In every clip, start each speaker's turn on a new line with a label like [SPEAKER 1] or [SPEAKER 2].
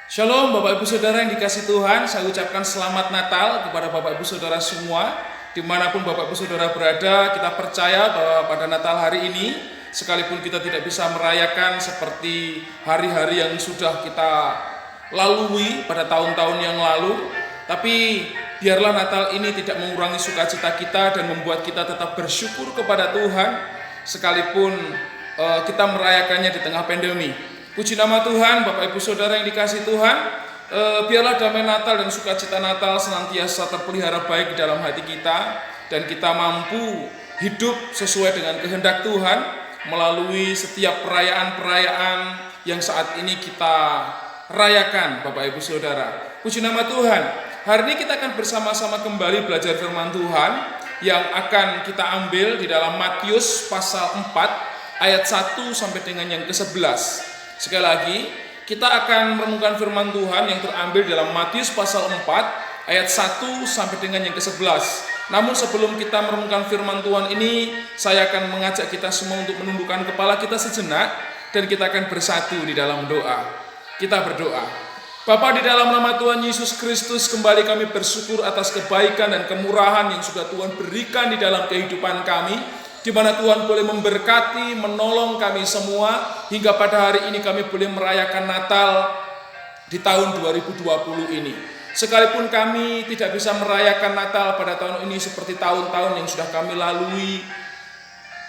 [SPEAKER 1] Shalom Bapak Ibu Saudara yang dikasih Tuhan, saya ucapkan selamat Natal kepada Bapak Ibu Saudara semua. Dimanapun Bapak Ibu Saudara berada, kita percaya bahwa pada Natal hari ini, sekalipun kita tidak bisa merayakan seperti hari-hari yang sudah kita lalui pada tahun-tahun yang lalu, tapi biarlah Natal ini tidak mengurangi sukacita kita dan membuat kita tetap bersyukur kepada Tuhan, sekalipun kita merayakannya di tengah pandemi. Puji nama Tuhan, Bapak Ibu Saudara yang dikasih Tuhan. Biarlah damai Natal dan sukacita Natal senantiasa terpelihara baik di dalam hati kita, dan kita mampu hidup sesuai dengan kehendak Tuhan melalui setiap perayaan-perayaan yang saat ini kita rayakan, Bapak Ibu Saudara. Puji nama Tuhan. Hari ini kita akan bersama-sama kembali belajar firman Tuhan yang akan kita ambil di dalam Matius pasal 4 ayat 1 sampai dengan yang ke-11. Sekali lagi, kita akan merenungkan firman Tuhan yang terambil dalam Matius pasal 4 ayat 1 sampai dengan yang ke-11. Namun sebelum kita merenungkan firman Tuhan ini, saya akan mengajak kita semua untuk menundukkan kepala kita sejenak dan kita akan bersatu di dalam doa. Kita berdoa. Bapa, di dalam nama Tuhan Yesus Kristus, kembali kami bersyukur atas kebaikan dan kemurahan yang sudah Tuhan berikan di dalam kehidupan kami, di mana Tuhan boleh memberkati, menolong kami semua, hingga pada hari ini kami boleh merayakan Natal di tahun 2020 ini. Sekalipun kami tidak bisa merayakan Natal pada tahun ini seperti tahun-tahun yang sudah kami lalui,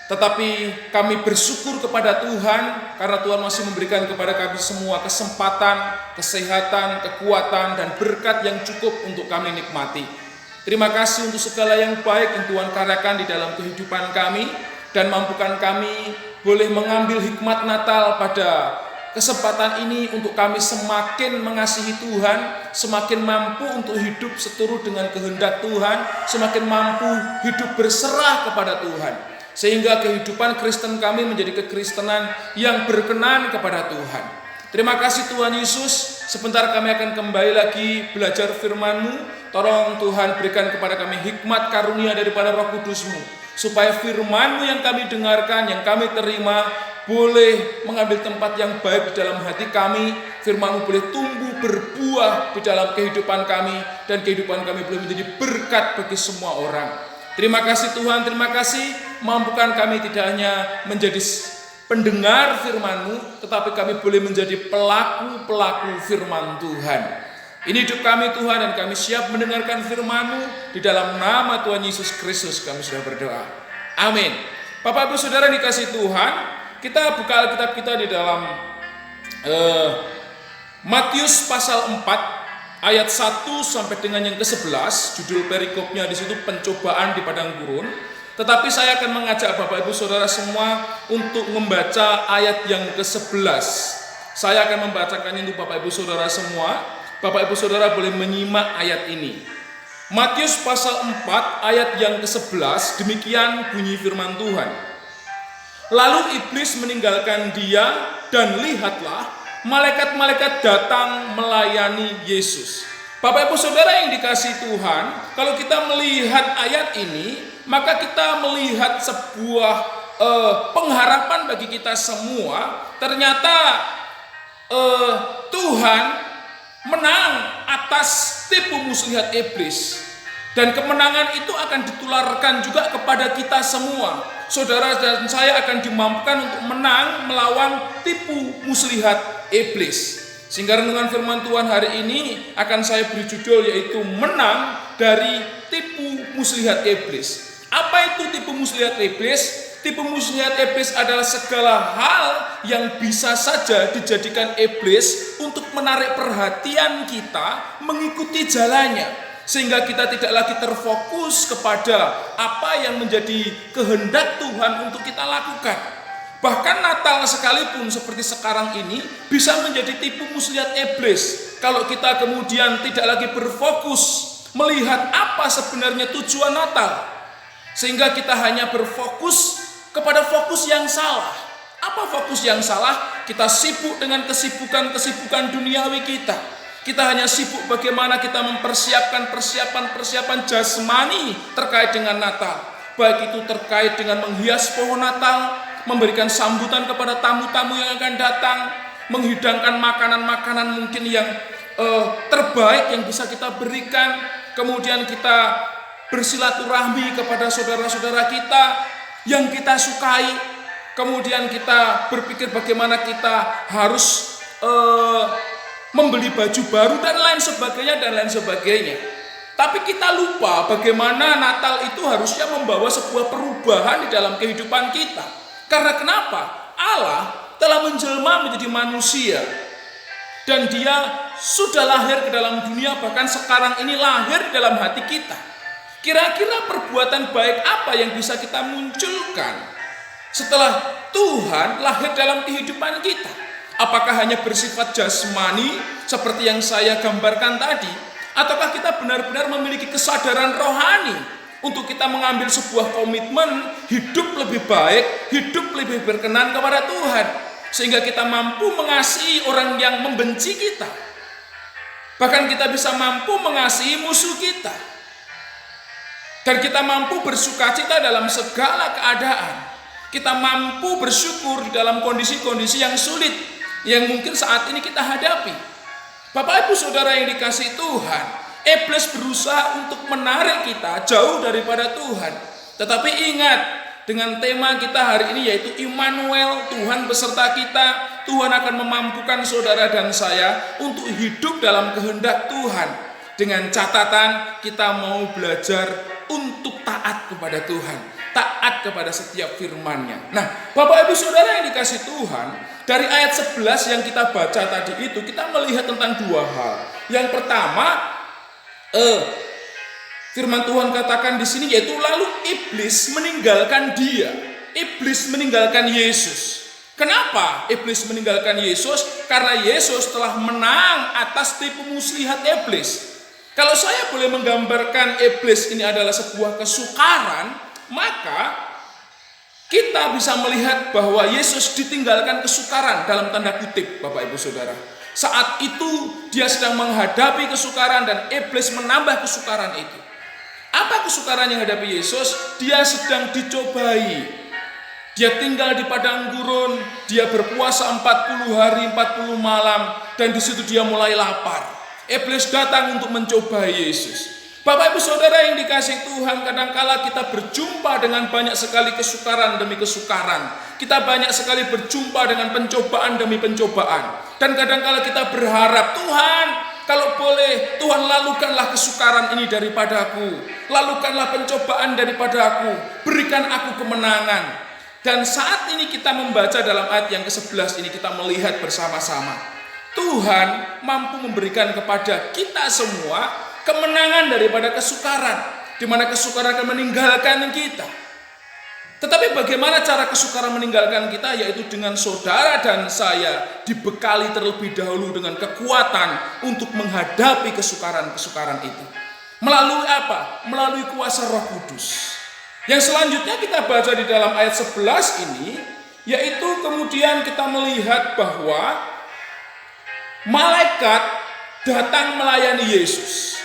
[SPEAKER 1] tetapi kami bersyukur kepada Tuhan karena Tuhan masih memberikan kepada kami semua kesempatan, kesehatan, kekuatan, dan berkat yang cukup untuk kami nikmati. Terima kasih untuk segala yang baik yang Tuhan karyakan di dalam kehidupan kami, dan mampukan kami boleh mengambil hikmat Natal pada kesempatan ini untuk kami semakin mengasihi Tuhan, semakin mampu untuk hidup seturut dengan kehendak Tuhan, semakin mampu hidup berserah kepada Tuhan, sehingga kehidupan Kristen kami menjadi kekristenan yang berkenan kepada Tuhan. Terima kasih Tuhan Yesus. Sebentar kami akan kembali lagi belajar firman-Mu. Tolong Tuhan berikan kepada kami hikmat karunia daripada Roh Kudus-Mu, supaya firman-Mu yang kami dengarkan, yang kami terima, boleh mengambil tempat yang baik di dalam hati kami. Firman-Mu boleh tumbuh berbuah di dalam kehidupan kami, dan kehidupan kami boleh menjadi berkat bagi semua orang. Terima kasih Tuhan, terima kasih. Mampukan kami tidak hanya menjadi pendengar firman-Mu, tetapi kami boleh menjadi pelaku-pelaku firman Tuhan. Ini hidup kami Tuhan, dan kami siap mendengarkan firman-Mu. Di dalam nama Tuhan Yesus Kristus kami sudah berdoa. Amin. Bapak Ibu Saudara dikasih Tuhan, kita buka Alkitab kita di dalam Matius pasal 4 ayat 1 sampai dengan yang ke-11. Judul perikopnya di situ pencobaan di padang gurun. Tetapi saya akan mengajak Bapak Ibu Saudara semua untuk membaca ayat yang ke-11. Saya akan membacakannya untuk Bapak Ibu Saudara semua. Bapak Ibu Saudara boleh menyimak ayat ini. Matius pasal 4 ayat yang ke-11, demikian bunyi firman Tuhan. Lalu iblis meninggalkan dia, dan lihatlah malaikat-malaikat datang melayani Yesus. Bapak Ibu Saudara yang dikasih Tuhan, kalau kita melihat ayat ini, maka kita melihat sebuah pengharapan bagi kita semua. Ternyata Tuhan menang atas tipu muslihat iblis, dan kemenangan itu akan ditularkan juga kepada kita semua. Saudara dan saya akan dimampukan untuk menang melawan tipu muslihat iblis. Sehingga renungan firman Tuhan hari ini akan saya beri judul, yaitu menang dari tipu muslihat iblis. Apa itu tipu muslihat iblis? Tipu muslihat iblis adalah segala hal yang bisa saja dijadikan iblis untuk menarik perhatian kita mengikuti jalannya, sehingga kita tidak lagi terfokus kepada apa yang menjadi kehendak Tuhan untuk kita lakukan. Bahkan Natal sekalipun seperti sekarang ini bisa menjadi tipu muslihat iblis kalau kita kemudian tidak lagi berfokus melihat apa sebenarnya tujuan Natal, sehingga kita hanya berfokus kepada fokus yang salah. Apa fokus yang salah? Kita sibuk dengan kesibukan duniawi kita. Kita hanya sibuk bagaimana kita mempersiapkan persiapan jasmani terkait dengan Natal. Baik itu terkait dengan menghias pohon Natal, memberikan sambutan kepada tamu-tamu yang akan datang, menghidangkan makanan-makanan mungkin yang terbaik yang bisa kita berikan. Kemudian kita bersilaturahmi kepada saudara-saudara kita yang kita sukai. Kemudian kita berpikir bagaimana kita harus membeli baju baru dan lain sebagainya. Tapi kita lupa bagaimana Natal itu harusnya membawa sebuah perubahan di dalam kehidupan kita. Karena kenapa? Allah telah menjelma menjadi manusia. Dan dia sudah lahir ke dalam dunia, bahkan sekarang ini lahir di dalam hati kita. Kira-kira perbuatan baik apa yang bisa kita munculkan setelah Tuhan lahir dalam kehidupan kita? Apakah hanya bersifat jasmani seperti yang saya gambarkan tadi? Ataukah kita benar-benar memiliki kesadaran rohani untuk kita mengambil sebuah komitmen hidup lebih baik, hidup lebih berkenan kepada Tuhan, sehingga kita mampu mengasihi orang yang membenci kita. Bahkan kita bisa mampu mengasihi musuh kita. Dan kita mampu bersukacita dalam segala keadaan. Kita mampu bersyukur di dalam kondisi-kondisi yang sulit yang mungkin saat ini kita hadapi. Bapak Ibu Saudara yang dikasihi Tuhan, iblis berusaha untuk menarik kita jauh daripada Tuhan. Tetapi ingat, dengan tema kita hari ini yaitu Immanuel, Tuhan beserta kita. Tuhan akan memampukan saudara dan saya untuk hidup dalam kehendak Tuhan. Dengan catatan kita mau belajar untuk taat kepada Tuhan, taat kepada setiap firman-Nya. Nah, Bapak Ibu Saudara yang dikasihi Tuhan, dari ayat 11 yang kita baca tadi itu kita melihat tentang dua hal. Yang pertama, firman Tuhan katakan di sini yaitu lalu iblis meninggalkan dia. Iblis meninggalkan Yesus. Kenapa iblis meninggalkan Yesus? Karena Yesus telah menang atas tipu muslihat iblis. Kalau saya boleh menggambarkan iblis ini adalah sebuah kesukaran, maka kita bisa melihat bahwa Yesus ditinggalkan kesukaran dalam tanda kutip, Bapak Ibu Saudara. Saat itu dia sedang menghadapi kesukaran dan iblis menambah kesukaran itu. Apa kesukaran yang dihadapi Yesus? Dia sedang dicobai. Dia tinggal di padang gurun, dia berpuasa 40 hari 40 malam, dan di situ dia mulai lapar. Iblis datang untuk mencobai Yesus. Bapak Ibu Saudara yang dikasihi Tuhan, kadangkala kita berjumpa dengan banyak sekali kesukaran demi kesukaran. Kita banyak sekali berjumpa dengan pencobaan demi pencobaan. Dan kadangkala kita berharap, Tuhan, kalau boleh, Tuhan lalukanlah kesukaran ini daripadaku. Lalukanlah pencobaan daripadaku. Berikan aku kemenangan. Dan saat ini kita membaca dalam ayat yang ke-11 ini, kita melihat bersama-sama. Tuhan mampu memberikan kepada kita semua kemenangan daripada kesukaran, di mana kesukaran akan meninggalkan kita. Tetapi bagaimana cara kesukaran meninggalkan kita? Yaitu dengan saudara dan saya dibekali terlebih dahulu dengan kekuatan untuk menghadapi kesukaran-kesukaran itu. Melalui apa? Melalui kuasa Roh Kudus. Yang selanjutnya kita baca di dalam ayat 11 ini, yaitu kemudian kita melihat bahwa malaikat datang melayani Yesus.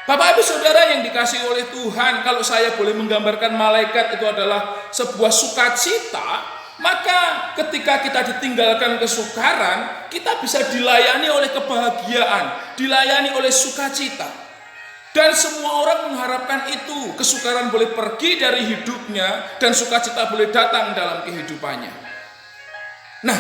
[SPEAKER 1] Bapak Ibu Saudara yang dikasihi oleh Tuhan, kalau saya boleh menggambarkan malaikat itu adalah sebuah sukacita, maka ketika kita ditinggalkan kesukaran, kita bisa dilayani oleh kebahagiaan, dilayani oleh sukacita. Dan semua orang mengharapkan itu, kesukaran boleh pergi dari hidupnya dan sukacita boleh datang dalam kehidupannya. Nah,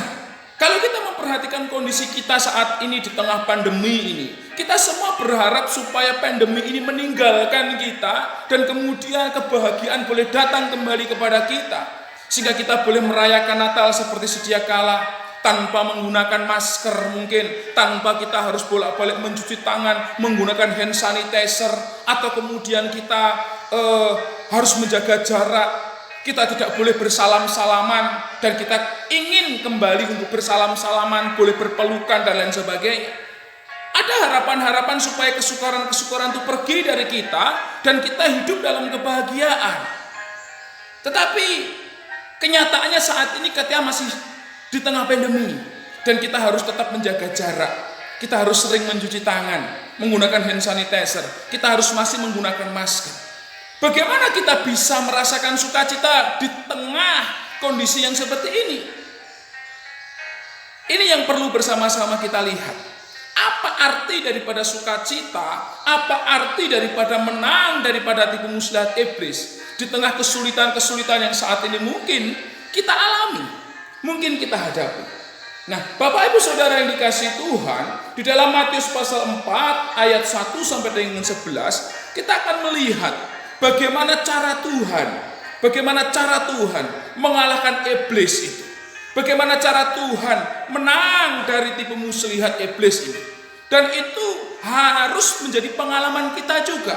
[SPEAKER 1] kalau kita memperhatikan kondisi kita saat ini di tengah pandemi ini, kita semua berharap supaya pandemi ini meninggalkan kita dan kemudian kebahagiaan boleh datang kembali kepada kita, sehingga kita boleh merayakan Natal seperti sedia kala, tanpa menggunakan masker mungkin, tanpa kita harus bolak-balik mencuci tangan, menggunakan hand sanitizer, atau kemudian kita harus menjaga jarak. Kita tidak boleh bersalam-salaman, dan kita ingin kembali untuk bersalam-salaman, boleh berpelukan dan lain sebagainya. Ada harapan-harapan supaya kesukaran-kesukaran itu pergi dari kita dan kita hidup dalam kebahagiaan. Tetapi kenyataannya saat ini kita masih di tengah pandemi dan kita harus tetap menjaga jarak. Kita harus sering mencuci tangan, menggunakan hand sanitizer. Kita harus masih menggunakan masker. Bagaimana kita bisa merasakan sukacita di tengah kondisi yang seperti ini? Ini yang perlu bersama-sama kita lihat. Apa arti daripada sukacita? Apa arti daripada menang daripada tipu muslihat iblis di tengah kesulitan-kesulitan yang saat ini mungkin kita alami, mungkin kita hadapi. Nah, Bapak Ibu Saudara yang dikasihi Tuhan, di dalam Matius pasal 4 ayat 1 sampai dengan 11, kita akan melihat bagaimana cara Tuhan mengalahkan iblis itu. Bagaimana cara Tuhan menang dari tipu muslihat iblis ini. Dan itu harus menjadi pengalaman kita juga.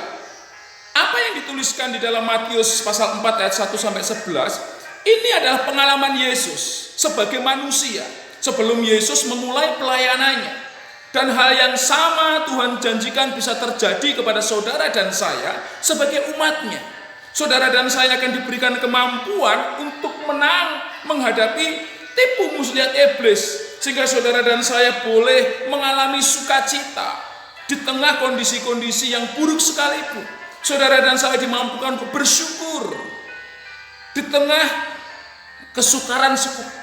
[SPEAKER 1] Apa yang dituliskan di dalam Matius pasal 4 ayat 1 sampai 11, ini adalah pengalaman Yesus sebagai manusia sebelum Yesus memulai pelayanannya. Dan hal yang sama Tuhan janjikan bisa terjadi kepada saudara dan saya sebagai umatnya. Saudara dan saya akan diberikan kemampuan untuk menang menghadapi tipu muslihat iblis, sehingga saudara dan saya boleh mengalami sukacita di tengah kondisi-kondisi yang buruk sekalipun. Saudara dan saya dimampukan untuk bersyukur di tengah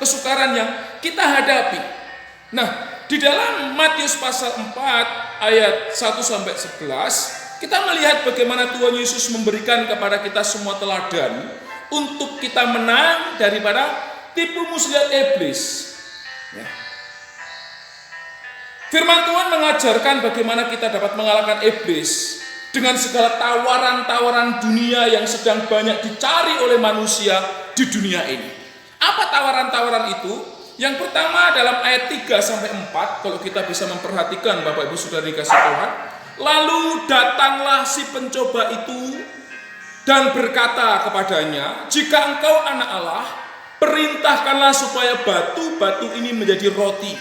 [SPEAKER 1] kesukaran yang kita hadapi. Nah, di dalam Matius pasal 4 ayat 1 sampai 11, kita melihat bagaimana Tuhan Yesus memberikan kepada kita semua teladan untuk kita menang daripada tipu muslihat iblis. Ya. Firman Tuhan mengajarkan bagaimana kita dapat mengalahkan iblis dengan segala tawaran-tawaran dunia yang sedang banyak dicari oleh manusia di dunia ini. Apa tawaran-tawaran itu? Yang pertama dalam ayat 3 sampai 4, kalau kita bisa memperhatikan Bapak Ibu Saudara dikasihi Tuhan, lalu datanglah si pencoba itu dan berkata kepadanya, jika engkau anak Allah, perintahkanlah supaya batu-batu ini menjadi roti.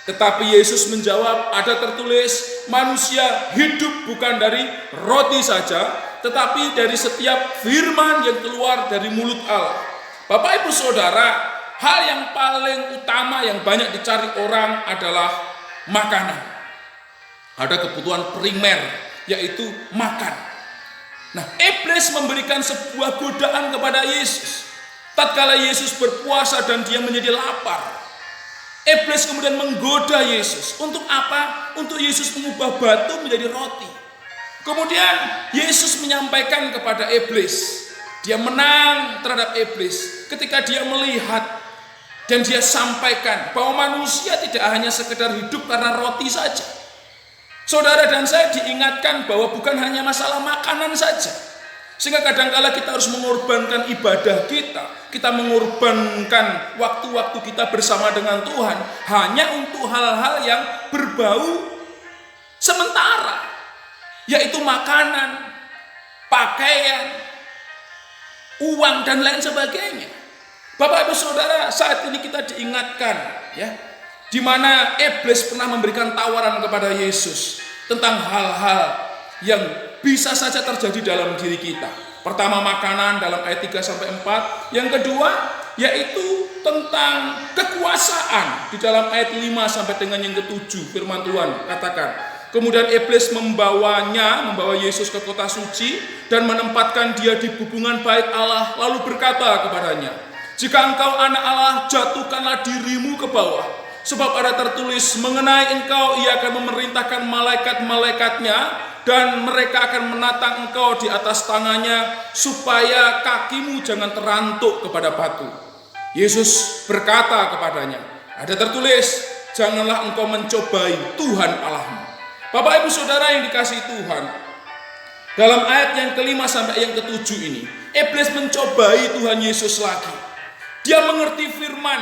[SPEAKER 1] Tetapi Yesus menjawab, ada tertulis, manusia hidup bukan dari roti saja, tetapi dari setiap firman yang keluar dari mulut Allah. Bapak Ibu Saudara, hal yang paling utama yang banyak dicari orang adalah makanan. Ada kebutuhan primer, yaitu makan. Nah, iblis memberikan sebuah godaan kepada Yesus. Tatkala Yesus berpuasa dan dia menjadi lapar, iblis kemudian menggoda Yesus. Untuk apa? Untuk Yesus mengubah batu menjadi roti. Kemudian Yesus menyampaikan kepada iblis. Dia menang terhadap iblis ketika dia melihat dan dia sampaikan bahwa manusia tidak hanya sekedar hidup karena roti saja. Saudara dan saya diingatkan bahwa bukan hanya masalah makanan saja. Sehingga kadangkala kita harus mengorbankan ibadah kita mengorbankan waktu-waktu kita bersama dengan Tuhan hanya untuk hal-hal yang berbau sementara, yaitu makanan, pakaian, uang dan lain sebagainya. Bapak Ibu Saudara, saat ini kita diingatkan ya, di mana iblis pernah memberikan tawaran kepada Yesus tentang hal-hal yang bisa saja terjadi dalam diri kita. Pertama makanan dalam ayat 3 sampai 4. Yang kedua yaitu tentang kekuasaan di dalam ayat 5 sampai dengan yang ke-7. Firman Tuhan katakan, kemudian iblis membawa Yesus ke kota suci dan menempatkan dia di hubungan bait Allah, lalu berkata kepadanya, jika engkau anak Allah, jatuhkanlah dirimu ke bawah, sebab ada tertulis mengenai engkau, ia akan memerintahkan malaikat-malaikatnya dan mereka akan menatang engkau di atas tangannya supaya kakimu jangan terantuk kepada batu. Yesus berkata kepadanya, ada tertulis, janganlah engkau mencobai Tuhan Allahmu. Bapak Ibu Saudara yang dikasihi Tuhan, dalam ayat yang ke-5 sampai yang ke-7 ini, iblis mencobai Tuhan Yesus lagi. Dia mengerti firman,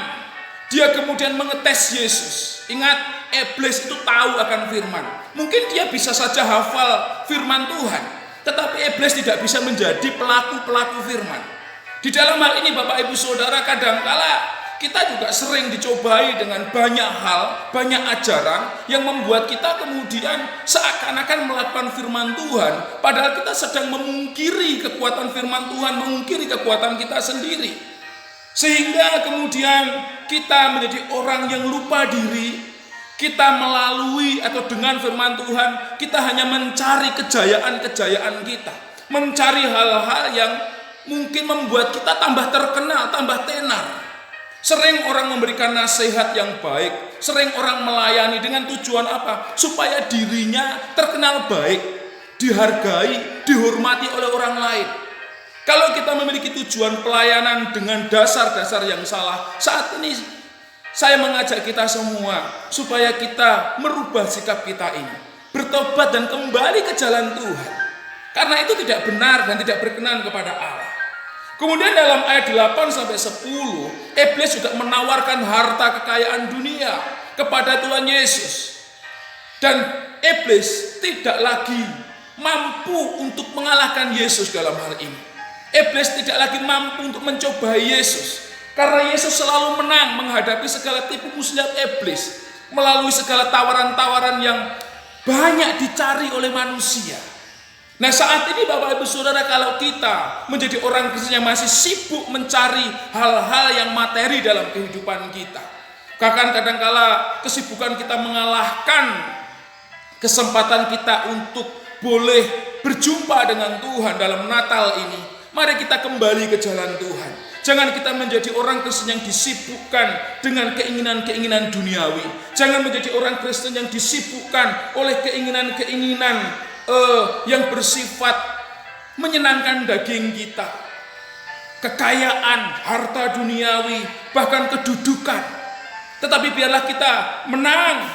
[SPEAKER 1] dia kemudian mengetes Yesus. Ingat, iblis itu tahu akan firman. Mungkin dia bisa saja hafal firman Tuhan, tetapi iblis tidak bisa menjadi pelaku-pelaku firman. Di dalam hal ini Bapak Ibu Saudara, kadangkala kita juga sering dicobai dengan banyak hal, banyak ajaran yang membuat kita kemudian seakan-akan melakukan firman Tuhan, padahal kita sedang memungkiri kekuatan firman Tuhan, memungkiri kekuatan kita sendiri. Sehingga kemudian kita menjadi orang yang lupa diri. Kita melalui atau dengan firman Tuhan, kita hanya mencari kejayaan-kejayaan kita, mencari hal-hal yang mungkin membuat kita tambah terkenal, tambah tenar. Sering orang memberikan nasihat yang baik, sering orang melayani dengan tujuan apa? Supaya dirinya terkenal baik, dihargai, dihormati oleh orang lain. Kalau kita memiliki tujuan pelayanan dengan dasar-dasar yang salah, saat ini saya mengajak kita semua supaya kita merubah sikap kita ini, bertobat dan kembali ke jalan Tuhan. Karena itu tidak benar dan tidak berkenan kepada Allah. Kemudian dalam ayat 8-10, iblis juga menawarkan harta kekayaan dunia kepada Tuhan Yesus. Dan iblis tidak lagi mampu untuk mengalahkan Yesus dalam hal ini. Iblis tidak lagi mampu untuk mencobai Yesus. Karena Yesus selalu menang menghadapi segala tipu muslihat iblis. Melalui segala tawaran-tawaran yang banyak dicari oleh manusia. Nah, saat ini Bapak Ibu Saudara, kalau kita menjadi orang Kristen yang masih sibuk mencari hal-hal yang materi dalam kehidupan kita, bahkan kadangkala kesibukan kita mengalahkan kesempatan kita untuk boleh berjumpa dengan Tuhan dalam Natal ini, mari kita kembali ke jalan Tuhan. Jangan kita menjadi orang Kristen yang disibukkan dengan keinginan-keinginan duniawi. Jangan menjadi orang Kristen yang disibukkan oleh keinginan-keinginan yang bersifat menyenangkan daging kita, kekayaan, harta duniawi, bahkan kedudukan. Tetapi biarlah kita menang,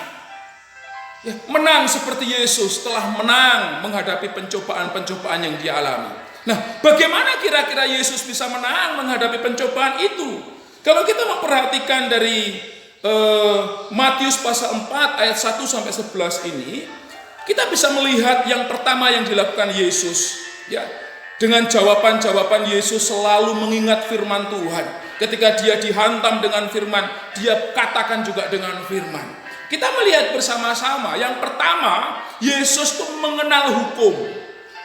[SPEAKER 1] menang seperti Yesus telah menang menghadapi pencobaan-pencobaan yang dia alami. Nah, bagaimana kira-kira Yesus bisa menang menghadapi pencobaan itu? Kalau kita memperhatikan dari Matius pasal 4 ayat 1-11 ini, kita bisa melihat yang pertama yang dilakukan Yesus, ya, dengan jawaban-jawaban Yesus selalu mengingat firman Tuhan. Ketika dia dihantam dengan firman, dia katakan juga dengan firman. Kita melihat bersama-sama, yang pertama, Yesus itu mengenal hukum,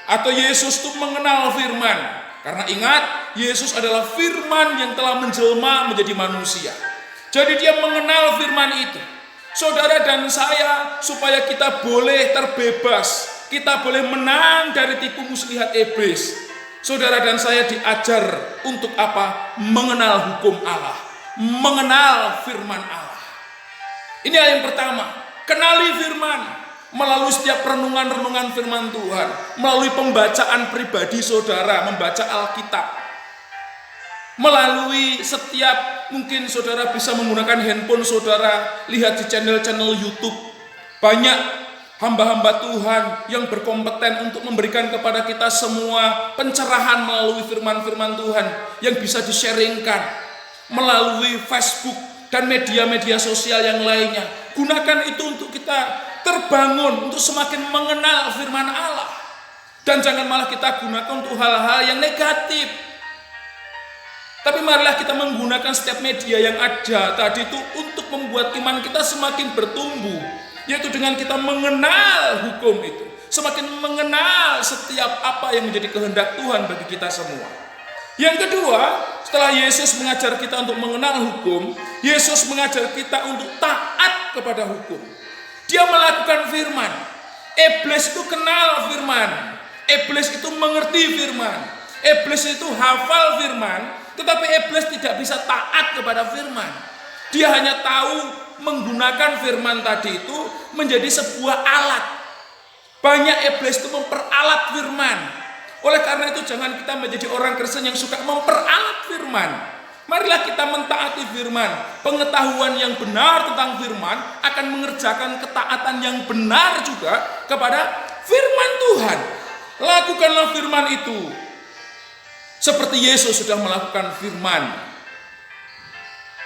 [SPEAKER 1] atau Yesus itu mengenal firman. Karena ingat, Yesus adalah firman yang telah menjelma menjadi manusia. Jadi dia mengenal firman itu. Saudara dan saya, supaya kita boleh terbebas, kita boleh menang dari tipu muslihat iblis. Saudara dan saya diajar untuk apa? Mengenal hukum Allah, mengenal firman Allah. Ini yang pertama, kenali firman melalui setiap renungan-renungan firman Tuhan, melalui pembacaan pribadi saudara, membaca Alkitab, melalui setiap, mungkin saudara bisa menggunakan handphone saudara, lihat di channel-channel YouTube. Banyak hamba-hamba Tuhan yang berkompeten untuk memberikan kepada kita semua pencerahan melalui firman-firman Tuhan yang bisa di-sharingkan melalui Facebook dan media-media sosial yang lainnya. Gunakan itu untuk kita terbangun, untuk semakin mengenal firman Allah. Dan jangan malah kita gunakan untuk hal-hal yang negatif. Tapi marilah kita menggunakan setiap media yang ada tadi itu untuk membuat iman kita semakin bertumbuh, yaitu dengan kita mengenal hukum itu, semakin mengenal setiap apa yang menjadi kehendak Tuhan bagi kita semua. Yang kedua, setelah Yesus mengajar kita untuk mengenal hukum, Yesus mengajar kita untuk taat kepada hukum. Dia melakukan firman. Iblis itu kenal firman, iblis itu mengerti firman, iblis itu hafal firman. Tetapi iblis tidak bisa taat kepada firman. Dia hanya tahu menggunakan firman tadi itu menjadi sebuah alat. Banyak iblis itu memperalat firman. Oleh karena itu jangan kita menjadi orang Kristen yang suka memperalat firman. Marilah kita mentaati firman. Pengetahuan yang benar tentang firman akan mengerjakan ketaatan yang benar juga kepada firman Tuhan. Lakukanlah firman itu seperti Yesus sudah melakukan firman.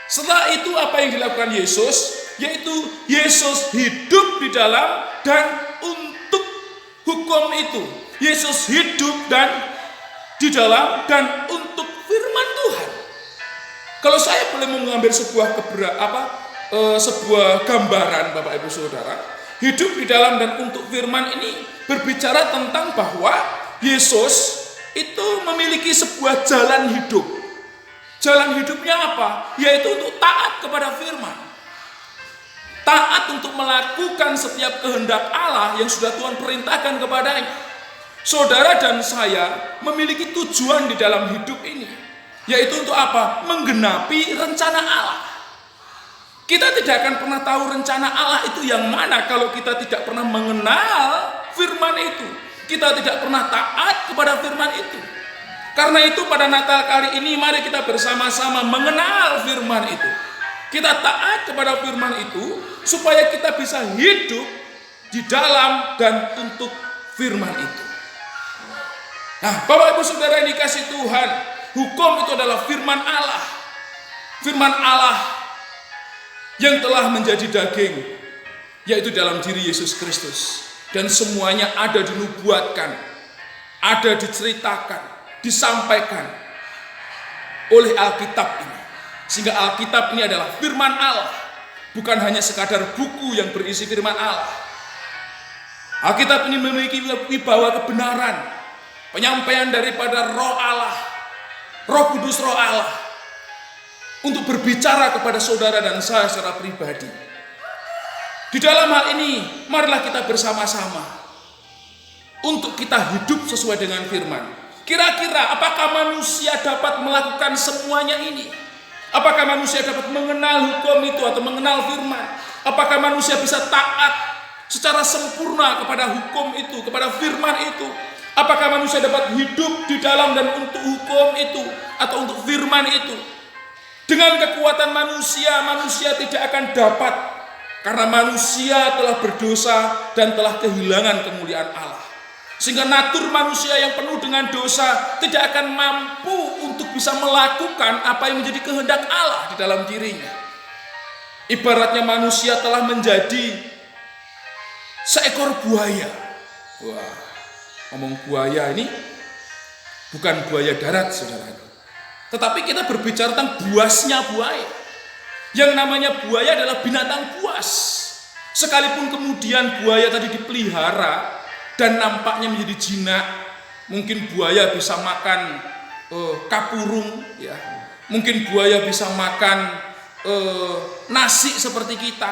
[SPEAKER 1] Setelah itu apa yang dilakukan Yesus? Yaitu Yesus hidup di dalam dan untuk hukum itu. Yesus hidup dan di dalam dan untuk firman Tuhan. Kalau saya boleh mengambil sebuah sebuah gambaran Bapak Ibu Saudara, hidup di dalam dan untuk firman ini berbicara tentang bahwa Yesus itu memiliki sebuah jalan hidup. Jalan hidupnya apa? Yaitu untuk taat kepada firman. Taat untuk melakukan setiap kehendak Allah yang sudah Tuhan perintahkan kepadanya. Saudara dan saya memiliki tujuan di dalam hidup ini. Yaitu untuk apa? Menggenapi rencana Allah. Kita tidak akan pernah tahu rencana Allah itu yang mana kalau kita tidak pernah mengenal firman itu. Kita tidak pernah taat kepada firman itu. Karena itu pada Natal kali ini mari kita bersama-sama mengenal firman itu. Kita taat kepada firman itu supaya kita bisa hidup di dalam dan untuk firman itu. Nah, Bapak Ibu Saudara yang dikasihi Tuhan, hukum itu adalah firman Allah. Firman Allah yang telah menjadi daging, yaitu dalam diri Yesus Kristus. Dan semuanya ada dinubuatkan, ada diceritakan, disampaikan oleh Alkitab ini. Sehingga Alkitab ini adalah firman Allah, bukan hanya sekadar buku yang berisi firman Allah. Alkitab ini memiliki wibawa kebenaran, penyampaian daripada Roh Allah, Roh Kudus Roh Allah, untuk berbicara kepada saudara dan saya secara pribadi. Di dalam hal ini, marilah kita bersama-sama untuk kita hidup sesuai dengan firman. Kira-kira apakah manusia dapat melakukan semuanya ini? Apakah manusia dapat mengenal hukum itu atau mengenal firman? Apakah manusia bisa taat secara sempurna kepada hukum itu, kepada firman itu? Apakah manusia dapat hidup di dalam dan untuk hukum itu atau untuk firman itu? Dengan kekuatan manusia, manusia tidak akan dapat, karena manusia telah berdosa dan telah kehilangan kemuliaan Allah. Sehingga natur manusia yang penuh dengan dosa tidak akan mampu untuk bisa melakukan apa yang menjadi kehendak Allah di dalam dirinya. Ibaratnya manusia telah menjadi seekor buaya. Wah, ngomong buaya ini bukan buaya darat, saudara. Tetapi kita berbicara tentang buasnya buaya. Yang namanya buaya adalah binatang buas. Sekalipun kemudian buaya tadi dipelihara dan nampaknya menjadi jinak, mungkin buaya bisa makan kapurung, ya. Mungkin buaya bisa makan nasi seperti kita,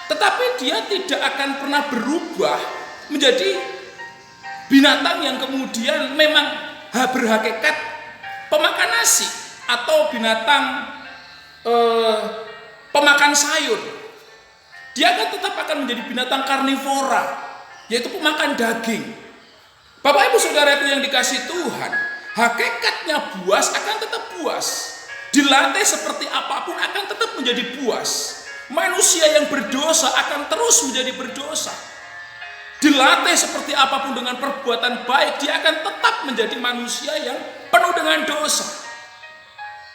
[SPEAKER 1] tetapi dia tidak akan pernah berubah menjadi binatang yang kemudian memang berhakikat pemakan nasi atau binatang pemakan sayur. Dia akan menjadi binatang karnivora, yaitu pemakan daging. Bapak Ibu Saudaraku yang dikasihi Tuhan, hakikatnya buas akan tetap buas. Dilatih seperti apapun akan tetap menjadi buas. Manusia yang berdosa akan terus menjadi berdosa. Dilatih seperti apapun dengan perbuatan baik, dia akan tetap menjadi manusia yang penuh dengan dosa.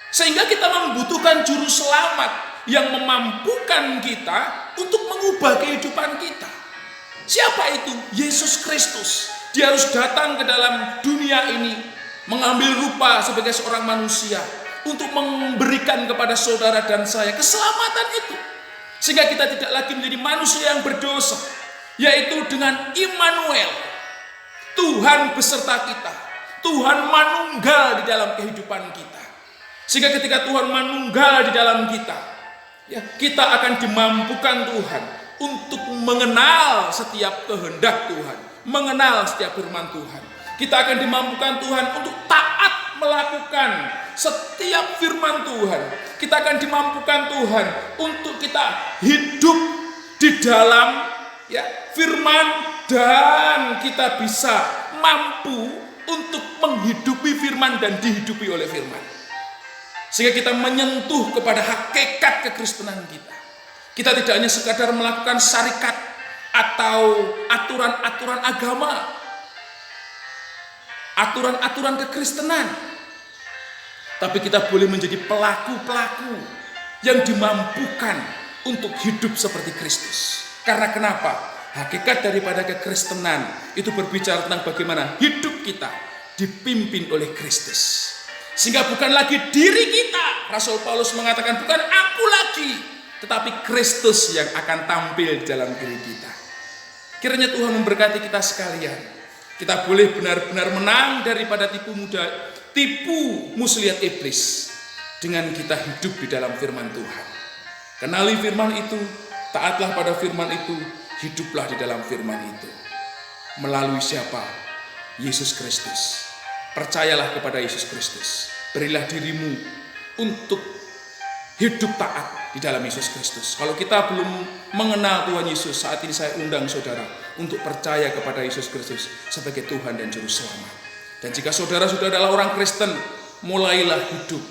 [SPEAKER 1] Sehingga kita membutuhkan juru selamat yang memampukan kita untuk mengubah kehidupan kita. Siapa itu? Yesus Kristus. Dia harus datang ke dalam dunia ini, mengambil rupa sebagai seorang manusia untuk memberikan kepada saudara dan saya keselamatan itu. Sehingga kita tidak lagi menjadi manusia yang berdosa, yaitu dengan Immanuel, Tuhan beserta kita. Tuhan manunggal di dalam kehidupan kita. Sehingga ketika Tuhan manunggal di dalam kita, ya, kita akan dimampukan Tuhan untuk mengenal setiap kehendak Tuhan, mengenal setiap firman Tuhan. Kita akan dimampukan Tuhan untuk taat melakukan setiap firman Tuhan. Kita akan dimampukan Tuhan untuk kita hidup di dalam, ya, firman, dan kita bisa mampu untuk menghidupi firman dan dihidupi oleh firman. Sehingga kita menyentuh kepada hakikat kekristenan kita. Kita tidak hanya sekadar melakukan syarikat atau aturan-aturan agama, aturan-aturan kekristenan, tapi kita boleh menjadi pelaku-pelaku yang dimampukan untuk hidup seperti Kristus. Karena kenapa? Hakikat daripada kekristenan itu berbicara tentang bagaimana hidup kita dipimpin oleh Kristus. Sehingga bukan lagi diri kita, Rasul Paulus mengatakan bukan aku lagi, tetapi Kristus yang akan tampil di dalam diri kita. Kiranya Tuhan memberkati kita sekalian. Kita boleh benar-benar menang daripada tipu muslihat iblis dengan kita hidup di dalam firman Tuhan. Kenali firman itu, taatlah pada firman itu, hiduplah di dalam firman itu. Melalui siapa? Yesus Kristus. Percayalah kepada Yesus Kristus. berilah dirimu untuk hidup taat di dalam Yesus Kristus. Kalau kita belum mengenal Tuhan Yesus, saat ini saya undang saudara untuk percaya kepada Yesus Kristus sebagai Tuhan dan Juru Selamat. Dan jika saudara sudah adalah orang Kristen, mulailah hidup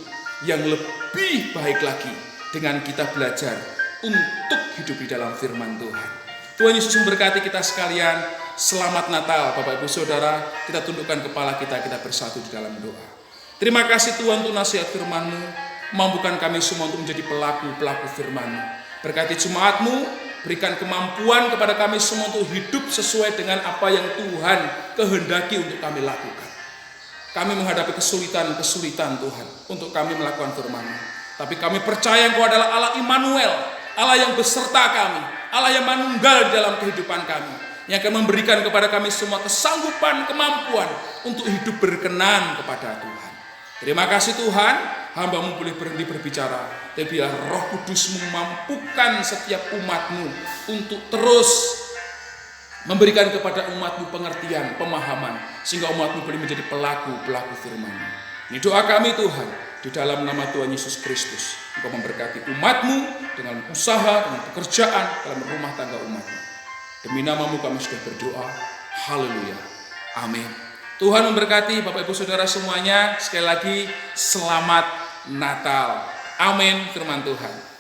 [SPEAKER 1] yang lebih baik lagi dengan kita belajar untuk hidup di dalam firman Tuhan. Tuhan Yesus memberkati kita sekalian. Selamat Natal Bapak Ibu Saudara. Kita tundukkan kepala kita bersatu di dalam doa. Terima kasih Tuhan untuk nasihat firman-Mu. Mampukan kami semua untuk menjadi pelaku-pelaku firman-Mu. Berkati jemaat-Mu, berikan kemampuan kepada kami semua untuk hidup sesuai dengan apa yang Tuhan kehendaki untuk kami lakukan. Kami menghadapi kesulitan-kesulitan Tuhan untuk kami melakukan firman-Mu. Tapi kami percaya Engkau adalah Allah Immanuel, Allah yang beserta kami, Allah yang manunggal di dalam kehidupan kami, yang akan memberikan kepada kami semua kesanggupan, kemampuan untuk hidup berkenan kepada Tuhan. Terima kasih Tuhan, hamba-Mu boleh berhenti berbicara, tapi biar Roh Kudus memampukan setiap umat-Mu untuk terus memberikan kepada umat-Mu pengertian, pemahaman, sehingga umat-Mu boleh menjadi pelaku-pelaku firman-Mu. Ini doa kami Tuhan, di dalam nama Tuhan Yesus Kristus. Engkau memberkati umat-Mu dengan usaha, dengan pekerjaan, dalam rumah tangga umat-Mu. Demi nama-Mu kami sudah berdoa. Haleluya. Amin. Tuhan memberkati Bapak Ibu Saudara semuanya. Sekali lagi, selamat Natal. Amin. Firman Tuhan.